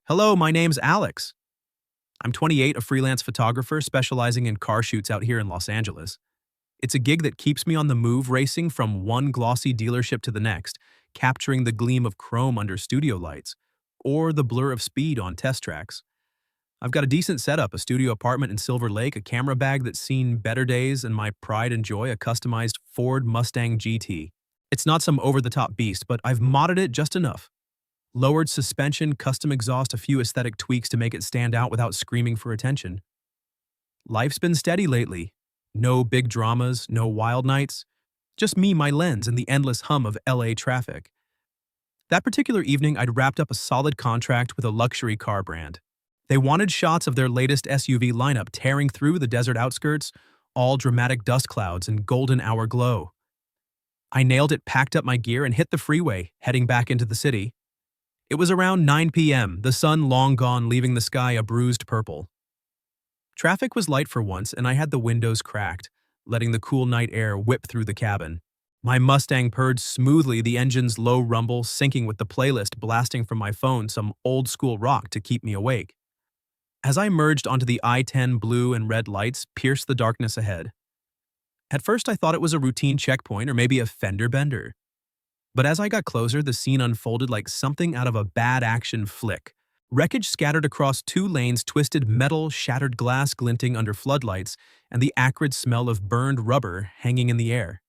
Hello, my name's Alex. I'm 28, a freelance photographer specializing in car shoots out here in Los Angeles. It's a gig that keeps me on the move, racing from one glossy dealership to the next, capturing the gleam of chrome under studio lights, or the blur of speed on test tracks. I've got a decent setup, a studio apartment in Silver Lake, a camera bag that's seen better days, and my pride and joy, a customized Ford Mustang GT. It's not some over-the-top beast, but I've modded it just enough. Lowered suspension, custom exhaust, a few aesthetic tweaks to make it stand out without screaming for attention. Life's been steady lately. No big dramas, no wild nights. Just me, my lens, and the endless hum of LA traffic. That particular evening, I'd wrapped up a solid contract with a luxury car brand. They wanted shots of their latest SUV lineup tearing through the desert outskirts, all dramatic dust clouds and golden hour glow. I nailed it, packed up my gear, and hit the freeway, heading back into the city. It was around 9 p.m., the sun long gone, leaving the sky a bruised purple. Traffic was light for once, and I had the windows cracked, letting the cool night air whip through the cabin. My Mustang purred smoothly, the engine's low rumble syncing with the playlist blasting from my phone, some old-school rock to keep me awake. As I merged onto the I-10, blue and red lights pierced the darkness ahead. At first, I thought it was a routine checkpoint or maybe a fender bender. But as I got closer, the scene unfolded like something out of a bad action flick. Wreckage scattered across two lanes, twisted metal, shattered glass glinting under floodlights, and the acrid smell of burned rubber hanging in the air.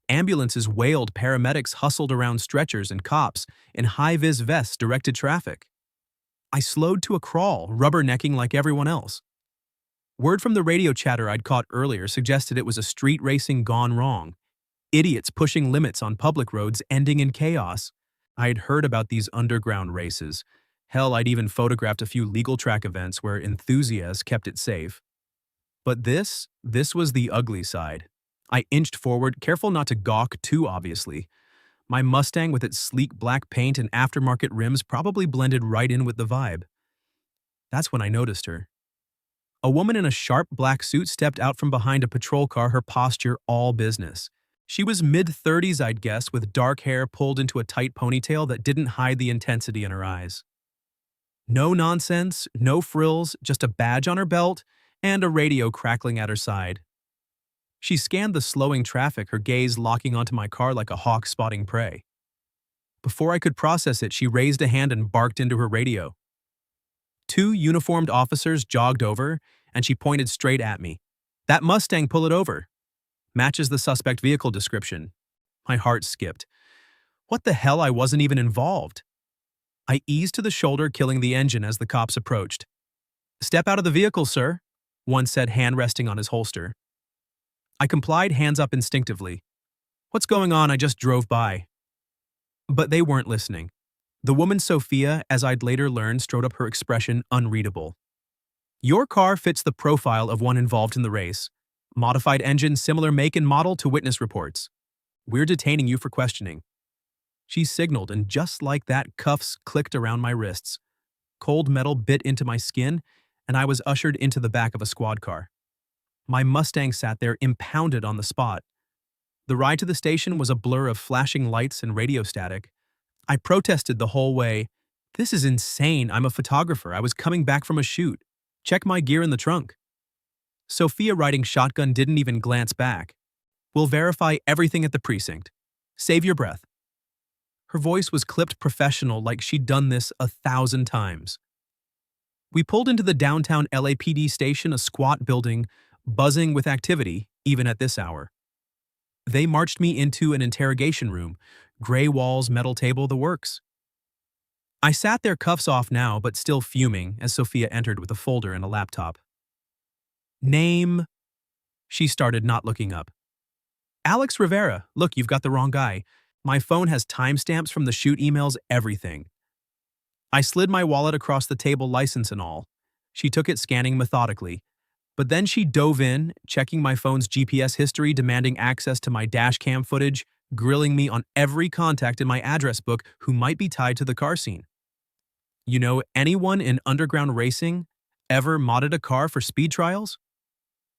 Ambulances wailed, paramedics hustled around stretchers, and cops in high-vis vests directed traffic. I slowed to a crawl, rubbernecking like everyone else. Word from the radio chatter I'd caught earlier suggested it was a street racing gone wrong. Idiots pushing limits on public roads ending in chaos. I had heard about these underground races. Hell, I'd even photographed a few legal track events where enthusiasts kept it safe. But this was the ugly side. I inched forward, careful not to gawk too obviously. My Mustang with its sleek black paint and aftermarket rims probably blended right in with the vibe. That's when I noticed her. A woman in a sharp black suit stepped out from behind a patrol car, her posture all business. She was mid-30s, I'd guess, with dark hair pulled into a tight ponytail that didn't hide the intensity in her eyes. No nonsense, no frills, just a badge on her belt and a radio crackling at her side. She scanned the slowing traffic, her gaze locking onto my car like a hawk spotting prey. Before I could process it, she raised a hand and barked into her radio. Two uniformed officers jogged over, and she pointed straight at me. "That Mustang, pull it over. Matches the suspect vehicle description." My heart skipped. What the hell, I wasn't even involved. I eased to the shoulder, killing the engine as the cops approached. "Step out of the vehicle, sir," one said, hand resting on his holster. I complied, hands up instinctively. "What's going on? I just drove by." But they weren't listening. The woman Sophia, as I'd later learned, strode up, her expression unreadable. "Your car fits the profile of one involved in the race. Modified engine, similar make and model to witness reports. We're detaining you for questioning." She signaled, and just like that, cuffs clicked around my wrists. Cold metal bit into my skin, and I was ushered into the back of a squad car. My Mustang sat there, impounded on the spot. The ride to the station was a blur of flashing lights and radio static. I protested the whole way. "This is insane. I'm a photographer. I was coming back from a shoot. Check my gear in the trunk." Sophia, riding shotgun, didn't even glance back. "We'll verify everything at the precinct. Save your breath." Her voice was clipped professional, like she'd done this 1,000 times. We pulled into the downtown LAPD station, a squat building, buzzing with activity, even at this hour. They marched me into an interrogation room, gray walls, metal table, the works. I sat there, cuffs off now, but still fuming, as Sophia entered with a folder and a laptop. "Name," she started, not looking up. "Alex Rivera. Look, you've got the wrong guy. My phone has timestamps from the shoot emails, everything." I slid my wallet across the table, license and all. She took it, scanning methodically. But then she dove in, checking my phone's GPS history, demanding access to my dash cam footage, grilling me on every contact in my address book who might be tied to the car scene. "You know anyone in underground racing ever modded a car for speed trials?"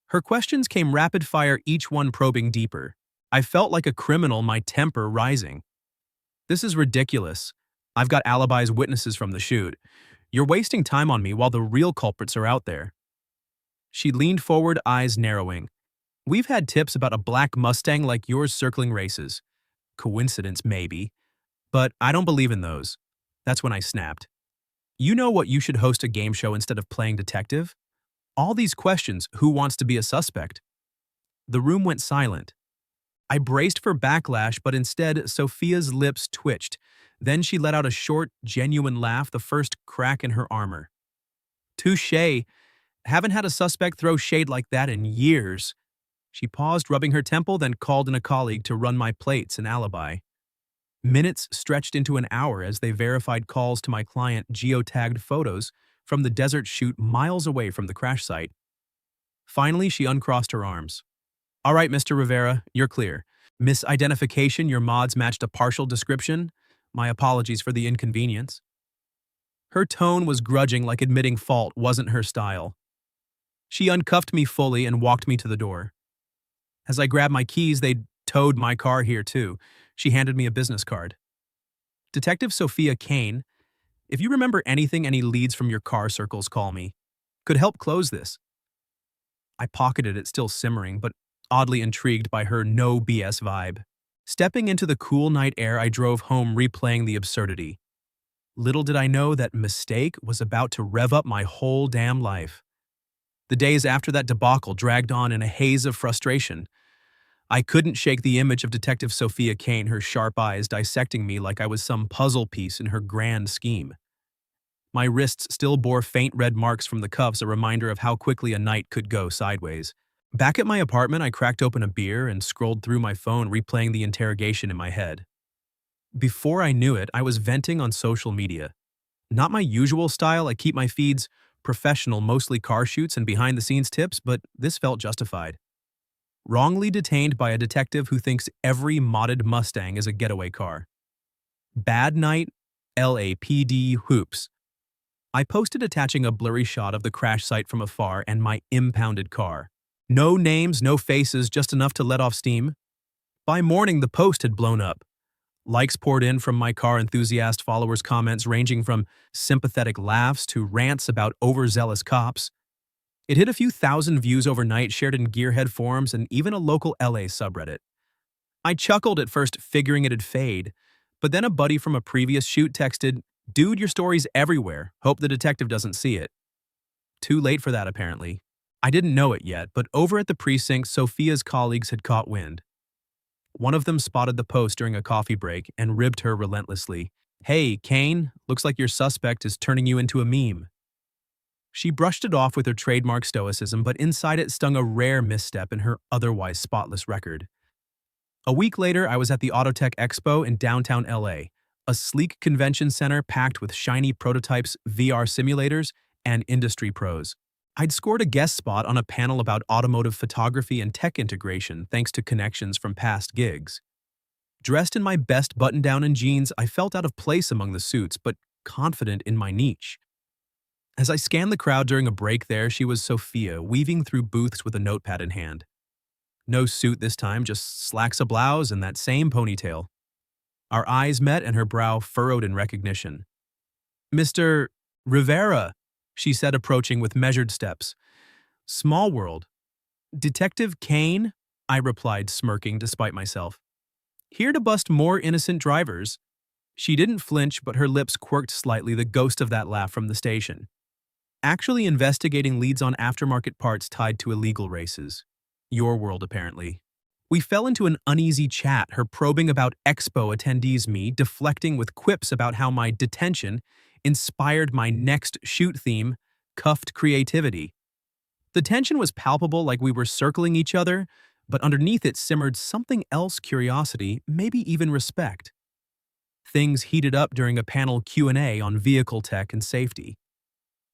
Her questions came rapid fire, each one probing deeper. I felt like a criminal, my temper rising. "This is ridiculous. I've got alibis, witnesses from the shoot. You're wasting time on me while the real culprits are out there. She leaned forward, eyes narrowing. We've had tips about a black Mustang like yours circling races. Coincidence, maybe. But I don't believe in those. That's when I snapped. You know what, you should host a game show instead of playing detective? All these questions, who wants to be a suspect? The room went silent. I braced for backlash, but instead, Sophia's lips twitched. Then she let out a short, genuine laugh, the first crack in her armor. Touché. Haven't had a suspect throw shade like that in years. She paused, rubbing her temple, then called in a colleague to run my plates and alibi. Minutes stretched into an hour as they verified calls to my client geotagged photos from the desert chute miles away from the crash site. Finally, she uncrossed her arms. All right, Mr. Rivera, you're clear. Misidentification, your mods matched a partial description. My apologies for the inconvenience. Her tone was grudging, like admitting fault wasn't her style. She uncuffed me fully and walked me to the door. As I grabbed my keys, they'd towed my car here too. She handed me a business card. Detective Sophia Kane, if you remember anything, any leads from your car circles, call me. Could help close this. I pocketed it, still simmering, but oddly intrigued by her no BS vibe. Stepping into the cool night air, I drove home replaying the absurdity. Little did I know that mistake was about to rev up my whole damn life. The days after that debacle dragged on in a haze of frustration. I couldn't shake the image of Detective Sophia Kane, her sharp eyes dissecting me like I was some puzzle piece in her grand scheme. My wrists still bore faint red marks from the cuffs, a reminder of how quickly a night could go sideways. Back at my apartment, I cracked open a beer and scrolled through my phone, replaying the interrogation in my head. Before I knew it, I was venting on social media. Not my usual style, I keep my feeds professional, mostly car shoots and behind-the-scenes tips, but this felt justified. Wrongly detained by a detective who thinks every modded Mustang is a getaway car. Bad night, LAPD hoops. I posted attaching a blurry shot of the crash site from afar and my impounded car. No names, no faces, just enough to let off steam. By morning, the post had blown up. Likes poured in from my car enthusiast followers, comments ranging from sympathetic laughs to rants about overzealous cops. It hit a few thousand views overnight, shared in gearhead forums and even a local LA subreddit. I chuckled at first, figuring it'd fade, but then a buddy from a previous shoot texted, "Dude, your story's everywhere. Hope the detective doesn't see it." Too late for that, apparently. I didn't know it yet, but over at the precinct, Sophia's colleagues had caught wind. One of them spotted the post during a coffee break and ribbed her relentlessly. "Hey, Kane, looks like your suspect is turning you into a meme." She brushed it off with her trademark stoicism, but inside it stung a rare misstep in her otherwise spotless record. A week later, I was at the Autotech Expo in downtown LA, a sleek convention center packed with shiny prototypes, VR simulators, and industry pros. I'd scored a guest spot on a panel about automotive photography and tech integration thanks to connections from past gigs. Dressed in my best button-down and jeans, I felt out of place among the suits, but confident in my niche. As I scanned the crowd during a break there, she was Sophia, weaving through booths with a notepad in hand. No suit this time, just slacks, a blouse, and that same ponytail. Our eyes met and her brow furrowed in recognition. "Mr. Rivera," she said, approaching with measured steps. "Small world." "Detective Kane," I replied, smirking despite myself. "Here to bust more innocent drivers." She didn't flinch, but her lips quirked slightly, the ghost of that laugh from the station. "Actually investigating leads on aftermarket parts tied to illegal races. Your world, apparently." We fell into an uneasy chat, her probing about expo attendees, me deflecting with quips about how my detention inspired my next shoot theme, cuffed creativity. The tension was palpable, like we were circling each other, but underneath it simmered something else: curiosity, maybe even respect. Things heated up during a panel Q&A on vehicle tech and safety.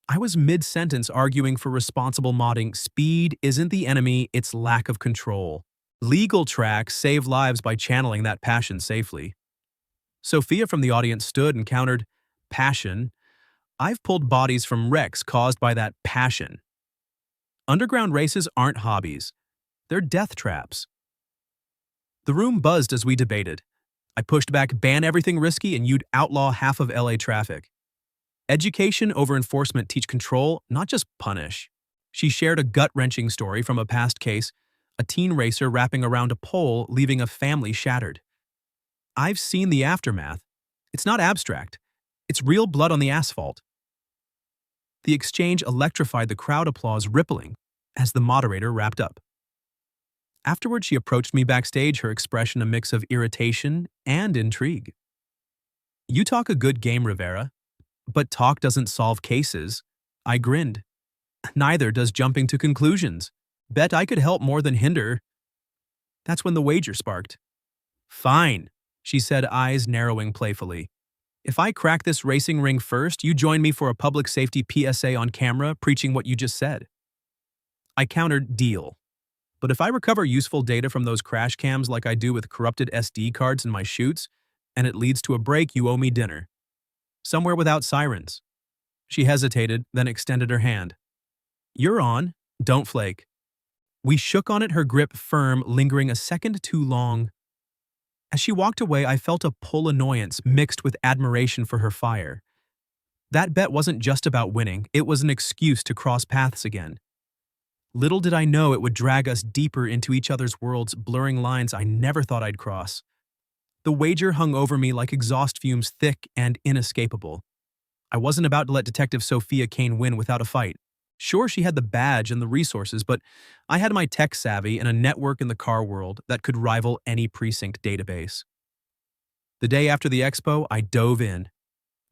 I was mid-sentence arguing for responsible modding. Speed isn't the enemy, it's lack of control. Legal tracks save lives by channeling that passion safely. Sophia from the audience stood and countered, "Passion? I've pulled bodies from wrecks caused by that passion. Underground races aren't hobbies. They're death traps." The room buzzed as we debated. I pushed back, "Ban everything risky and you'd outlaw half of LA traffic." Education over enforcement teach control, not just punish. She shared a gut-wrenching story from a past case, a teen racer wrapping around a pole, leaving a family shattered. I've seen the aftermath. It's not abstract. It's real blood on the asphalt. The exchange electrified the crowd, applause rippling as the moderator wrapped up. Afterward, she approached me backstage, her expression a mix of irritation and intrigue. "You talk a good game, Rivera, but talk doesn't solve cases." I grinned. "Neither does jumping to conclusions. Bet I could help more than hinder." That's when the wager sparked. "Fine," she said, eyes narrowing playfully. "If I crack this racing ring first, you join me for a public safety PSA on camera preaching what you just said." I countered, "Deal. But if I recover useful data from those crash cams like I do with corrupted SD cards in my shoots, and it leads to a break, you owe me dinner. Somewhere without sirens." She hesitated, then extended her hand. "You're on. Don't flake." We shook on it, her grip firm, lingering a second too long. As she walked away, I felt a pull annoyance mixed with admiration for her fire. That bet wasn't just about winning, it was an excuse to cross paths again. Little did I know it would drag us deeper into each other's worlds, blurring lines I never thought I'd cross. The wager hung over me like exhaust fumes, thick and inescapable. I wasn't about to let Detective Sophia Kane win without a fight. Sure, she had the badge and the resources, but I had my tech savvy and a network in the car world that could rival any precinct database. The day after the expo, I dove in.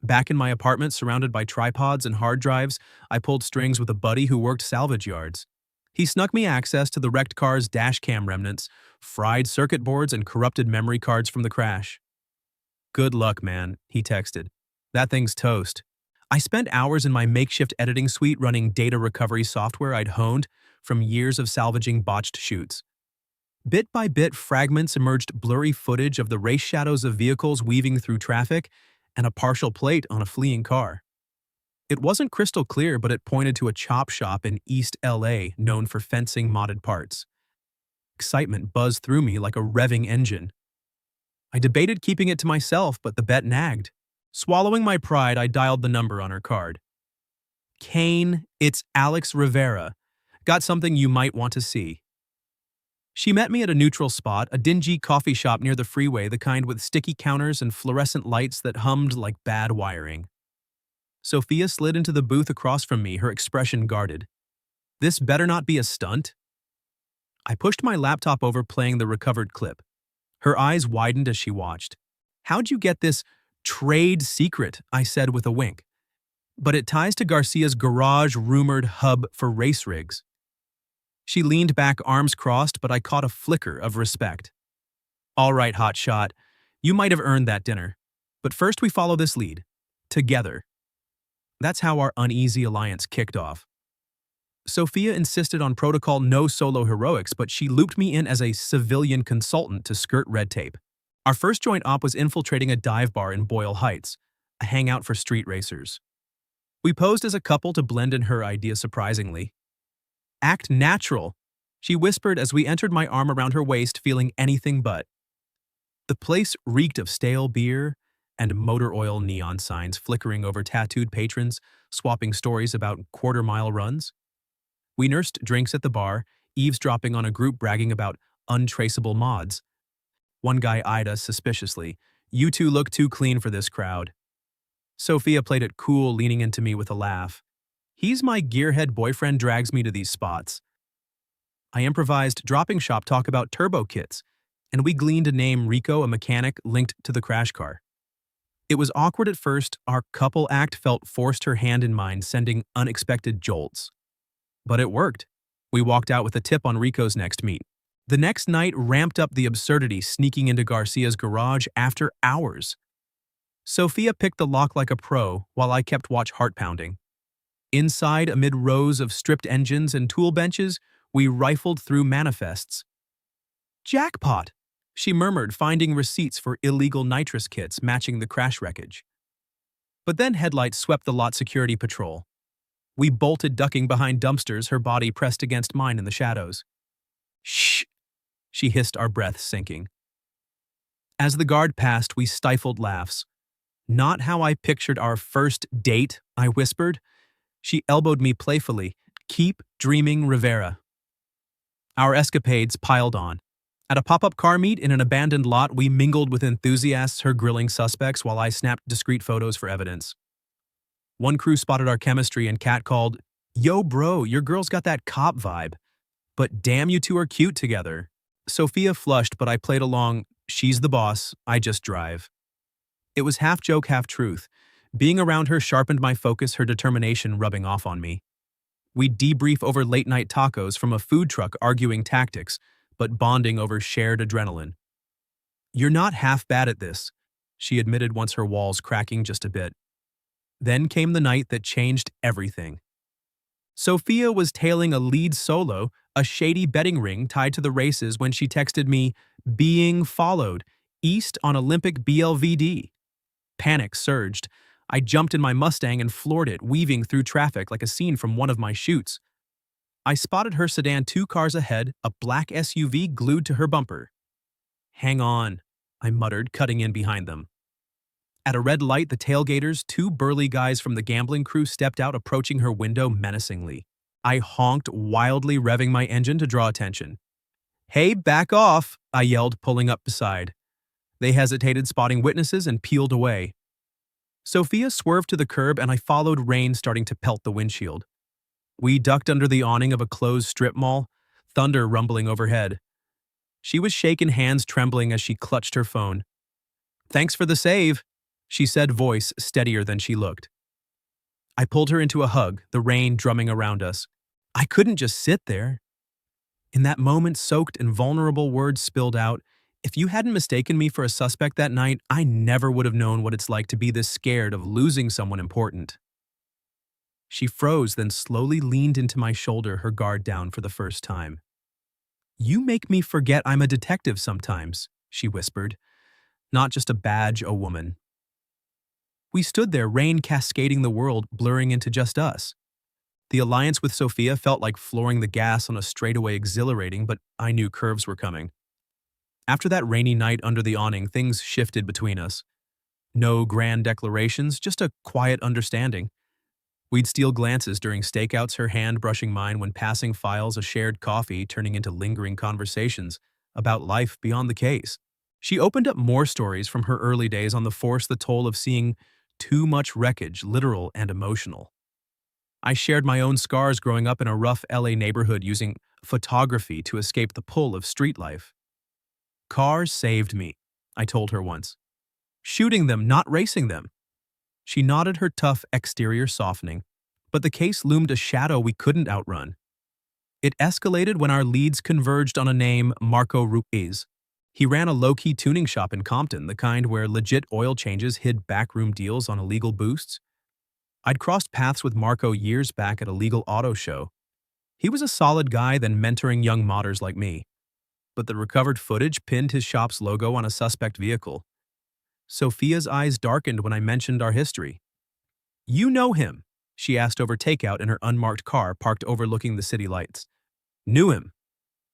Back in my apartment, surrounded by tripods and hard drives, I pulled strings with a buddy who worked salvage yards. He snuck me access to the wrecked car's dash cam remnants, fried circuit boards, and corrupted memory cards from the crash. "Good luck, man," he texted. "That thing's toast." I spent hours in my makeshift editing suite running data recovery software I'd honed from years of salvaging botched shoots. Bit by bit, fragments emerged, blurry footage of the race shadows of vehicles weaving through traffic and a partial plate on a fleeing car. It wasn't crystal clear, but it pointed to a chop shop in East LA known for fencing modded parts. Excitement buzzed through me like a revving engine. I debated keeping it to myself, but the bet nagged. Swallowing my pride, I dialed the number on her card. "Kane, it's Alex Rivera. Got something you might want to see." She met me at a neutral spot, a dingy coffee shop near the freeway, the kind with sticky counters and fluorescent lights that hummed like bad wiring. Sophia slid into the booth across from me, her expression guarded. "This better not be a stunt." I pushed my laptop over, playing the recovered clip. Her eyes widened as she watched. "How'd you get this trade secret?" I said with a wink. "But it ties to Garcia's garage rumored hub for race rigs." She leaned back, arms crossed, but I caught a flicker of respect. "All right, hotshot. You might have earned that dinner. But first we follow this lead. Together." That's how our uneasy alliance kicked off. Sophia insisted on protocol, no solo heroics, but she looped me in as a civilian consultant to skirt red tape. Our first joint op was infiltrating a dive bar in Boyle Heights, a hangout for street racers. We posed as a couple to blend in, her idea surprisingly. "Act natural," she whispered as we entered, my arm around her waist, feeling anything but. The place reeked of stale beer and motor oil, neon signs flickering over tattooed patrons, swapping stories about quarter-mile runs. We nursed drinks at the bar, eavesdropping on a group bragging about untraceable mods. One guy eyed us suspiciously. "You two look too clean for this crowd." Sophia played it cool, leaning into me with a laugh. "He's my gearhead boyfriend, drags me to these spots." I improvised dropping shop talk about turbo kits, and we gleaned a name, Rico, a mechanic linked to the crash car. It was awkward at first. Our couple act felt forced, her hand in mine, sending unexpected jolts. But it worked. We walked out with a tip on Rico's next meet. The next night ramped up the absurdity, sneaking into Garcia's garage after hours. Sophia picked the lock like a pro, while I kept watch, heart pounding. Inside, amid rows of stripped engines and tool benches, we rifled through manifests. "Jackpot," she murmured, finding receipts for illegal nitrous kits matching the crash wreckage. But then headlights swept the lot, security patrol. We bolted, ducking behind dumpsters, her body pressed against mine in the shadows. "Shh," she hissed, our breaths sinking. As the guard passed, we stifled laughs. Not how I pictured our first date, I whispered. She elbowed me playfully. Keep dreaming, Rivera. Our escapades piled on. At a pop-up car meet in an abandoned lot, we mingled with enthusiasts, her grilling suspects while I snapped discreet photos for evidence. One crew spotted our chemistry and Kat called, "Yo bro, your girl's got that cop vibe. But damn, you two are cute together." Sophia flushed, but I played along. She's the boss, I just drive. It was half joke, half truth. Being around her sharpened my focus, her determination rubbing off on me. We'd debrief over late-night tacos from a food truck, arguing tactics, but bonding over shared adrenaline. "You're not half bad at this," she admitted once her walls cracking just a bit. Then came the night that changed everything. Sophia was tailing a lead solo, a shady betting ring tied to the races, when she texted me, "Being followed, east on Olympic BLVD." Panic surged. I jumped in my Mustang and floored it, weaving through traffic like a scene from one of my shoots. I spotted her sedan 2 cars ahead, a black SUV glued to her bumper. "Hang on," I muttered, cutting in behind them. At a red light, the tailgaters, 2 burly guys from the gambling crew, stepped out, approaching her window menacingly. I honked, wildly revving my engine to draw attention. "Hey, back off," I yelled, pulling up beside. They hesitated, spotting witnesses, and peeled away. Sophia swerved to the curb, and I followed, rain starting to pelt the windshield. We ducked under the awning of a closed strip mall, thunder rumbling overhead. She was shaking, hands trembling as she clutched her phone. "Thanks for the save," she said, voice steadier than she looked. I pulled her into a hug, the rain drumming around us. I couldn't just sit there. In that moment, soaked and vulnerable words spilled out. "If you hadn't mistaken me for a suspect that night, I never would have known what it's like to be this scared of losing someone important." She froze, then slowly leaned into my shoulder, her guard down for the first time. "You make me forget I'm a detective sometimes," she whispered. "Not just a badge, a woman." We stood there, rain cascading the world, blurring into just us. The alliance with Sophia felt like flooring the gas on a straightaway, exhilarating, but I knew curves were coming. After that rainy night under the awning, things shifted between us. No grand declarations, just a quiet understanding. We'd steal glances during stakeouts, her hand brushing mine when passing files, a shared coffee turning into lingering conversations about life beyond the case. She opened up more stories from her early days on the force, the toll of seeing too much wreckage, literal and emotional. I shared my own scars growing up in a rough LA neighborhood, using photography to escape the pull of street life. "Cars saved me," I told her once. "Shooting them, not racing them." She nodded, her tough exterior softening, but the case loomed a shadow we couldn't outrun. It escalated when our leads converged on a name, Marco Ruiz. He ran a low-key tuning shop in Compton, the kind where legit oil changes hid backroom deals on illegal boosts. I'd crossed paths with Marco years back at a legal auto show. He was a solid guy, then mentoring young modders like me. But the recovered footage pinned his shop's logo on a suspect vehicle. Sophia's eyes darkened when I mentioned our history. "You know him?" she asked over takeout in her unmarked car parked overlooking the city lights. "Knew him.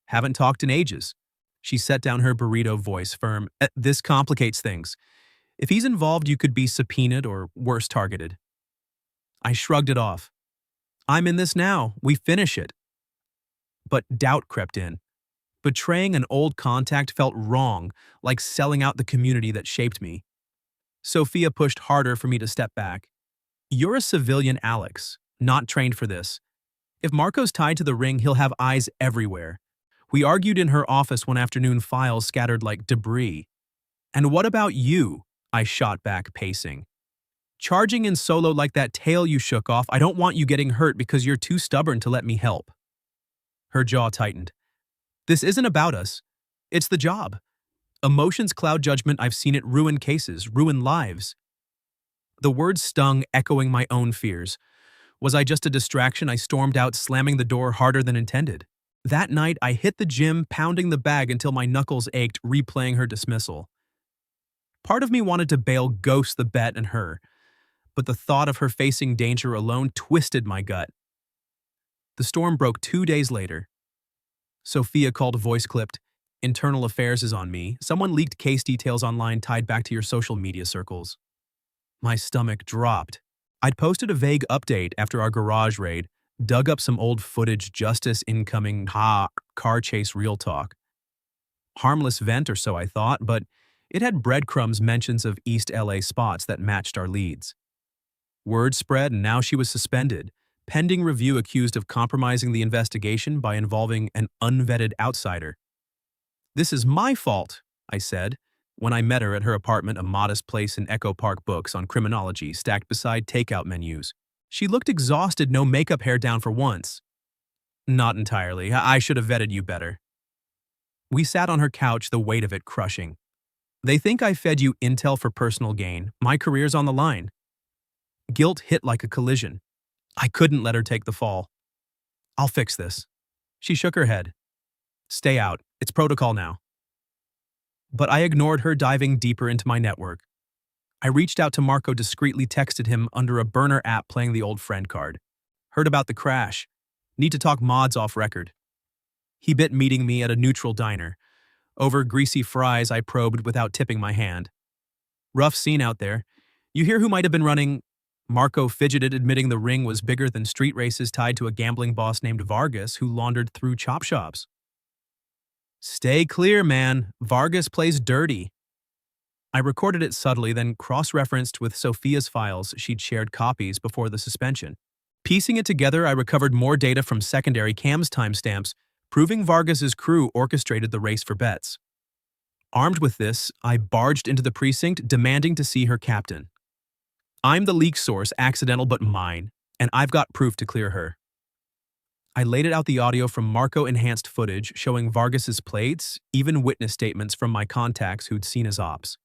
Haven't talked in ages." She set down her burrito, voice firm. This complicates things. If he's involved, you could be subpoenaed or worse, targeted." I shrugged it off. "I'm in this now. We finish it." But doubt crept in. Betraying an old contact felt wrong, like selling out the community that shaped me. Sophia pushed harder for me to step back. "You're a civilian, Alex, not trained for this. If Marco's tied to the ring, he'll have eyes everywhere." We argued in her office one afternoon, files scattered like debris. "And what about you?" I shot back, pacing. "Charging in solo like that tail you shook off, I don't want you getting hurt because you're too stubborn to let me help." Her jaw tightened. "This isn't about us. It's the job. Emotions cloud judgment. I've seen it ruin cases, ruin lives." The words stung, echoing my own fears. Was I just a distraction? I stormed out, slamming the door harder than intended. That night, I hit the gym, pounding the bag until my knuckles ached, replaying her dismissal. Part of me wanted to bail, ghost the bet and her, but the thought of her facing danger alone twisted my gut. The storm broke 2 days later. Sophia called, voice clipped. "Internal affairs is on me. Someone leaked case details online tied back to your social media circles." My stomach dropped. I'd posted a vague update after our garage raid, dug up some old footage, justice incoming, car chase real talk. Harmless vent or so I thought, but it had breadcrumbs mentions of East LA spots that matched our leads. Word spread and now she was suspended, pending review accused of compromising the investigation by involving an unvetted outsider. "This is my fault," I said, when I met her at her apartment, a modest place in Echo Park, books on criminology stacked beside takeout menus. She looked exhausted, no makeup, hair down for once. "Not entirely. I should have vetted you better." We sat on her couch, the weight of it crushing. "They think I fed you intel for personal gain. My career's on the line." Guilt hit like a collision. I couldn't let her take the fall. "I'll fix this." She shook her head. "Stay out. It's protocol now." But I ignored her, diving deeper into my network. I reached out to Marco, discreetly texted him under a burner app playing the old friend card. "Heard about the crash. Need to talk mods off record." He bit, meeting me at a neutral diner. Over greasy fries, I probed without tipping my hand. "Rough scene out there. You hear who might have been running?" Marco fidgeted, admitting the ring was bigger than street races, tied to a gambling boss named Vargas who laundered through chop shops. "Stay clear, man. Vargas plays dirty." I recorded it subtly, then cross-referenced with Sophia's files. She'd shared copies before the suspension. Piecing it together, I recovered more data from secondary cams timestamps, proving Vargas's crew orchestrated the race for bets. Armed with this, I barged into the precinct, demanding to see her captain. "I'm the leak source, accidental but mine, and I've got proof to clear her." I laid it out, the audio from Marco-enhanced footage showing Vargas's plates, even witness statements from my contacts who'd seen his ops.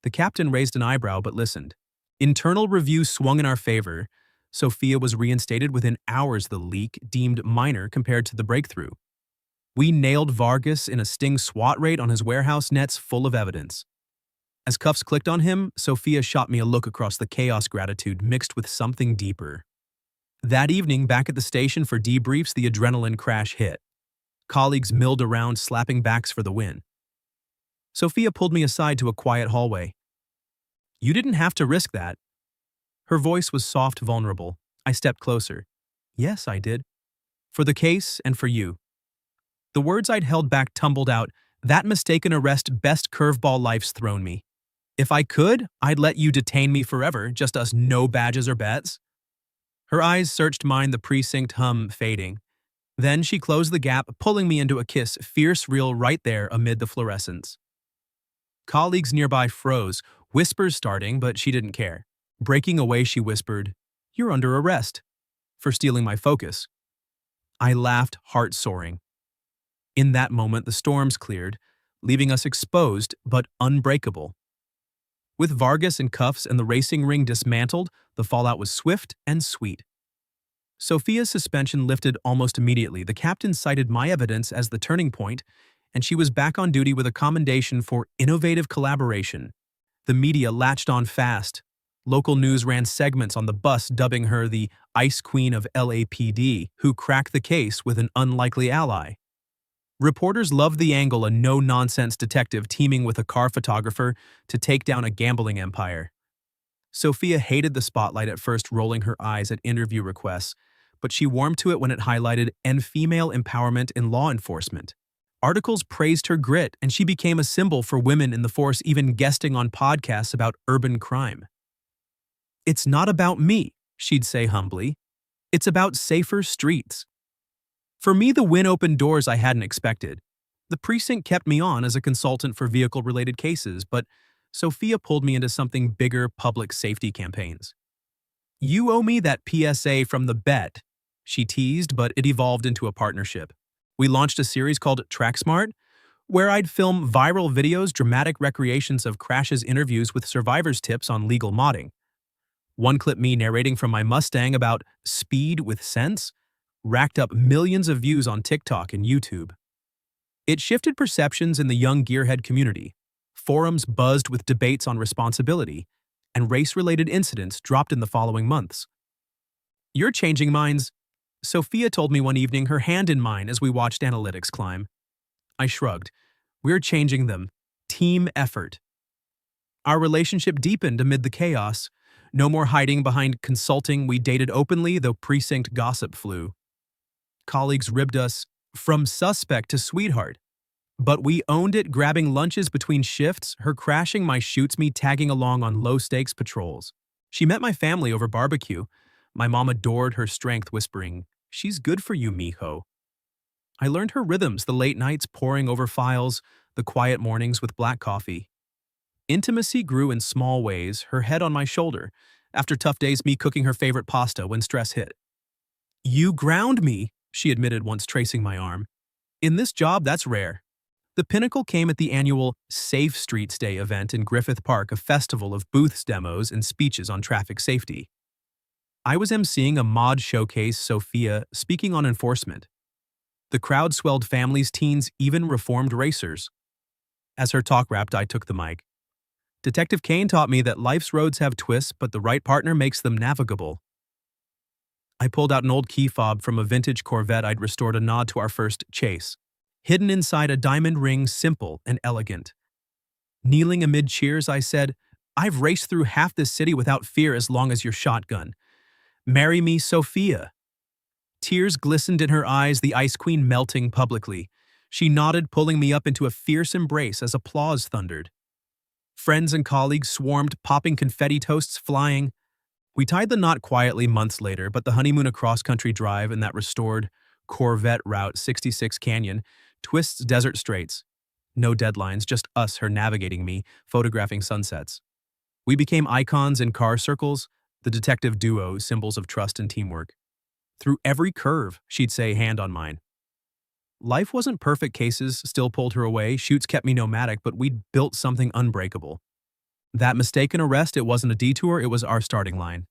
The captain raised an eyebrow but listened. Internal review swung in our favor. Sophia was reinstated within hours, the leak deemed minor compared to the breakthrough. We nailed Vargas in a sting SWAT raid on his warehouse, nets full of evidence. As cuffs clicked on him, Sophia shot me a look across the chaos, gratitude mixed with something deeper. That evening, back at the station for debriefs, the adrenaline crash hit. Colleagues milled around, slapping backs for the win. Sophia pulled me aside to a quiet hallway. "You didn't have to risk that." Her voice was soft, vulnerable. I stepped closer. "Yes, I did. For the case and for you." The words I'd held back tumbled out. "That mistaken arrest, best curveball life's thrown me. If I could, I'd let you detain me forever, just us, no badges or bets." Her eyes searched mine, the precinct hum fading. Then she closed the gap, pulling me into a kiss, fierce, real, right there amid the fluorescence. Colleagues nearby froze, whispers starting, but she didn't care. Breaking away, she whispered, "You're under arrest," for stealing my focus. I laughed, heart soaring. In that moment, the storms cleared, leaving us exposed but unbreakable. With Vargas in cuffs and the racing ring dismantled, the fallout was swift and sweet. Sophia's suspension lifted almost immediately. The captain cited my evidence as the turning point, and she was back on duty with a commendation for innovative collaboration. The media latched on fast. Local news ran segments on the bus dubbing her the Ice Queen of LAPD, who cracked the case with an unlikely ally. Reporters loved the angle, a no-nonsense detective teaming with a car photographer to take down a gambling empire. Sophia hated the spotlight at first, rolling her eyes at interview requests, but she warmed to it when it highlighted female empowerment in law enforcement. Articles praised her grit, and she became a symbol for women in the force, even guesting on podcasts about urban crime. "It's not about me," she'd say humbly. "It's about safer streets." For me, the win opened doors I hadn't expected. The precinct kept me on as a consultant for vehicle-related cases, but Sophia pulled me into something bigger, public safety campaigns. "You owe me that PSA from the bet," she teased, but it evolved into a partnership. We launched a series called TrackSmart, where I'd film viral videos, dramatic recreations of crashes, interviews with survivors, tips on legal modding. One clip, me narrating from my Mustang about speed with sense, racked up millions of views on TikTok and YouTube. It shifted perceptions in the young gearhead community. Forums buzzed with debates on responsibility, and race-related incidents dropped in the following months. "You're changing minds," Sophia told me one evening, her hand in mine as we watched analytics climb. I shrugged. "We're changing them. Team effort." Our relationship deepened amid the chaos. No more hiding behind consulting, we dated openly, though precinct gossip flew. Colleagues ribbed us from suspect to sweetheart. But we owned it, grabbing lunches between shifts, her crashing my shoots, me tagging along on low-stakes patrols. She met my family over barbecue. My mom adored her strength, whispering, "She's good for you, mijo." I learned her rhythms, the late nights poring over files, the quiet mornings with black coffee. Intimacy grew in small ways, her head on my shoulder. After tough days, me cooking her favorite pasta when stress hit. "You ground me," she admitted once, tracing my arm. "In this job, that's rare." The pinnacle came at the annual Safe Streets Day event in Griffith Park, a festival of booths, demos, and speeches on traffic safety. I was emceeing a mod showcase, Sophia speaking on enforcement. The crowd swelled families, teens, even reformed racers. As her talk wrapped, I took the mic. "Detective Kane taught me that life's roads have twists, but the right partner makes them navigable." I pulled out an old key fob from a vintage Corvette I'd restored, a nod to our first chase. Hidden inside a diamond ring, simple and elegant. Kneeling amid cheers, I said, "I've raced through half this city without fear as long as your shotgun. Marry me, Sophia." Tears glistened in her eyes, the Ice Queen melting publicly. She nodded, pulling me up into a fierce embrace as applause thundered. Friends and colleagues swarmed, popping confetti, toasts flying. We tied the knot quietly months later, but the honeymoon, a cross-country drive in that restored Corvette Route 66 Canyon, twists desert straits. No deadlines, just us, her navigating me, photographing sunsets. We became icons in car circles, the detective duo, symbols of trust and teamwork. Through every curve, she'd say, hand on mine. Life wasn't perfect, cases still pulled her away, shoots kept me nomadic, but we'd built something unbreakable. That mistaken arrest, it wasn't a detour, it was our starting line.